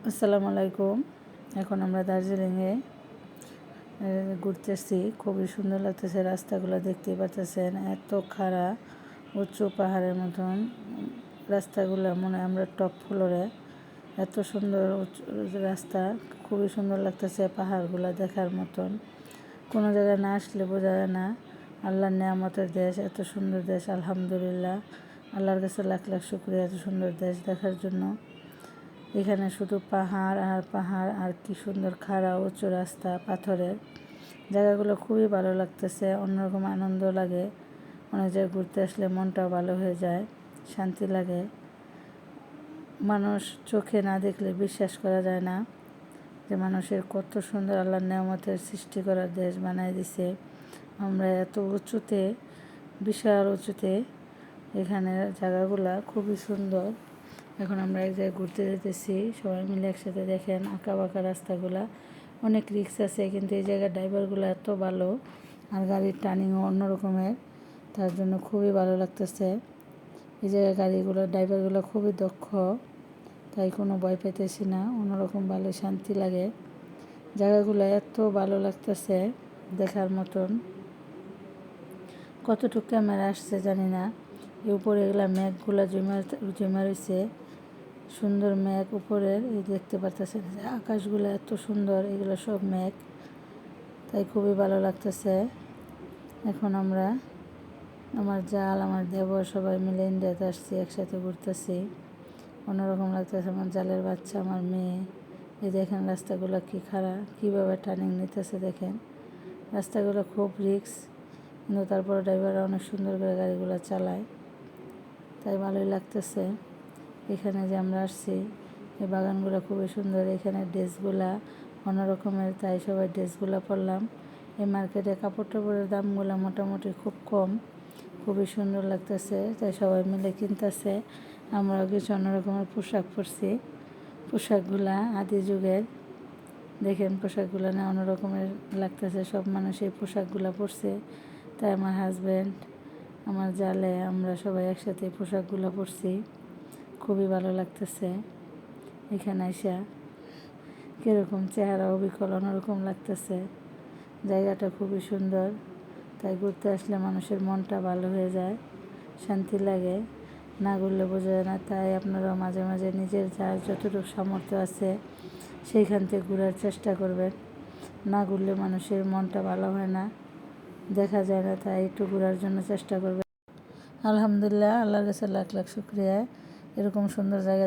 আসসালামু আলাইকুম। এখন আমরা দার্জিলিংয়ে ঘুরতেছি। খুবই সুন্দর লাগতেছে, রাস্তাগুলো দেখতেই পাচ্ছেন, এত খাড়া উঁচু পাহাড়ের মতন রাস্তাগুলো, মনে হয় আমরা টপ ফ্লোরে। এত সুন্দর রাস্তা, খুবই সুন্দর লাগতেছে পাহাড়গুলো দেখার মতন। কোনো জায়গায় না আসলে বোঝা যায় না আল্লাহর নেয়ামতের দেশ, এত সুন্দর দেশ। আলহামদুলিল্লাহ, আল্লাহর কাছে লাখ লাখ শুকরিয়া এত সুন্দর দেশ দেখার জন্য। এখানে শুধু পাহাড় আর পাহাড়, আর কি সুন্দর খাড়া উঁচু রাস্তা, পাথরের। জায়গাগুলো খুবই ভালো লাগতেছে, অন্যরকম আনন্দ লাগে। অনেক জায়গায় ঘুরতে আসলে মনটাও ভালো হয়ে যায়, শান্তি লাগে। মানুষ চোখে না দেখলে বিশ্বাস করা যায় না যে মানুষের কত সুন্দর আল্লাহর নেয়ামতের সৃষ্টি করার দেশ বানায় দিছে। আমরা এত উঁচুতে, বিশাল উঁচুতে, এখানে জায়গাগুলা খুবই সুন্দর। এখন আমরা এক জায়গায় ঘুরতে যেতেছি, সবাই মিলে একসাথে। দেখেন আঁকা বাঁকা রাস্তাগুলা, অনেক রিক্স আছে, কিন্তু এই জায়গার ড্রাইভারগুলো এত ভালো, আর গাড়ির টার্নিংও অন্যরকমের, তার জন্য খুবই ভালো লাগতেছে। এই জায়গার গাড়িগুলোর ড্রাইভারগুলো খুবই দক্ষ, তাই কোনো ভয় পেতেছি না, অন্যরকম ভালো শান্তি লাগে। জায়গাগুলো এত ভালো লাগতেছে দেখার মতন। কতটুকু ক্যামেরা আসছে জানি না। এই উপরে এগুলা মেঘগুলা জমা রয়েছে, সুন্দর মেঘ উপরের, এই দেখতে পারতেছেন যে আকাশগুলো এত সুন্দর, এগুলো সব মেঘ, তাই খুবই ভালো লাগতেছে। এখন আমরা, আমার জাল, আমার দেবর সবাই মিলে ইন্ডিয়াতে আসছি, একসাথে ঘুরতেছি, অন্যরকম লাগতেছে। আমার জালের বাচ্চা, আমার মেয়ে। এই দেখেন রাস্তাগুলো কি খারাপ, কীভাবে টার্নিং নিতেছে দেখেন। রাস্তাগুলো খুব রিক্স, কিন্তু তারপরে ড্রাইভাররা অনেক সুন্দর করে গাড়িগুলো চালায়, তাই ভালোই লাগতেছে। এখানে যে আমরা আসছি, এই বাগানগুলো খুবই সুন্দর। এখানে ড্রেসগুলা অন্যরকমের, তাই সবাই ড্রেসগুলো পরলাম। এই মার্কেটে কাপড় টাপড়ের দামগুলো মোটামুটি খুব কম, খুবই সুন্দর লাগতেছে, তাই সবাই মিলে কিনতেছে। আমরাও কিছু অন্যরকমের পোশাক পরছি। পোশাকগুলা আদি যুগের, দেখেন পোশাকগুলো না অন্যরকমের লাগতেছে। সব মানুষ এই পোশাকগুলো পরছে, তাই আমার হাজব্যান্ড, আমার জালে, আমরা সবাই একসাথে এই পোশাকগুলো পরছি। খুবই ভালো লাগতেছে। এখানে এসে কীরকম চেহারা অবিকল অন্যরকম লাগতেছে। জায়গাটা খুবই সুন্দর, তাই ঘুরতে আসলে মানুষের মনটা ভালো হয়ে যায়, শান্তি লাগে। না ঘুরলে বোঝা যায় না, তাই আপনারাও মাঝে মাঝে নিজের যার যতটুকু সামর্থ্য আছে সেইখান থেকে ঘোরার চেষ্টা করবেন। না ঘুরলে মানুষের মনটা ভালো হয় না, দেখা যায় না, তাই একটু ঘোরার জন্য চেষ্টা করবেন। আলহামদুলিল্লাহ, আল্লাহর কাছে লাখ লাখ শুকরিয়া, এরকম সুন্দর জায়গা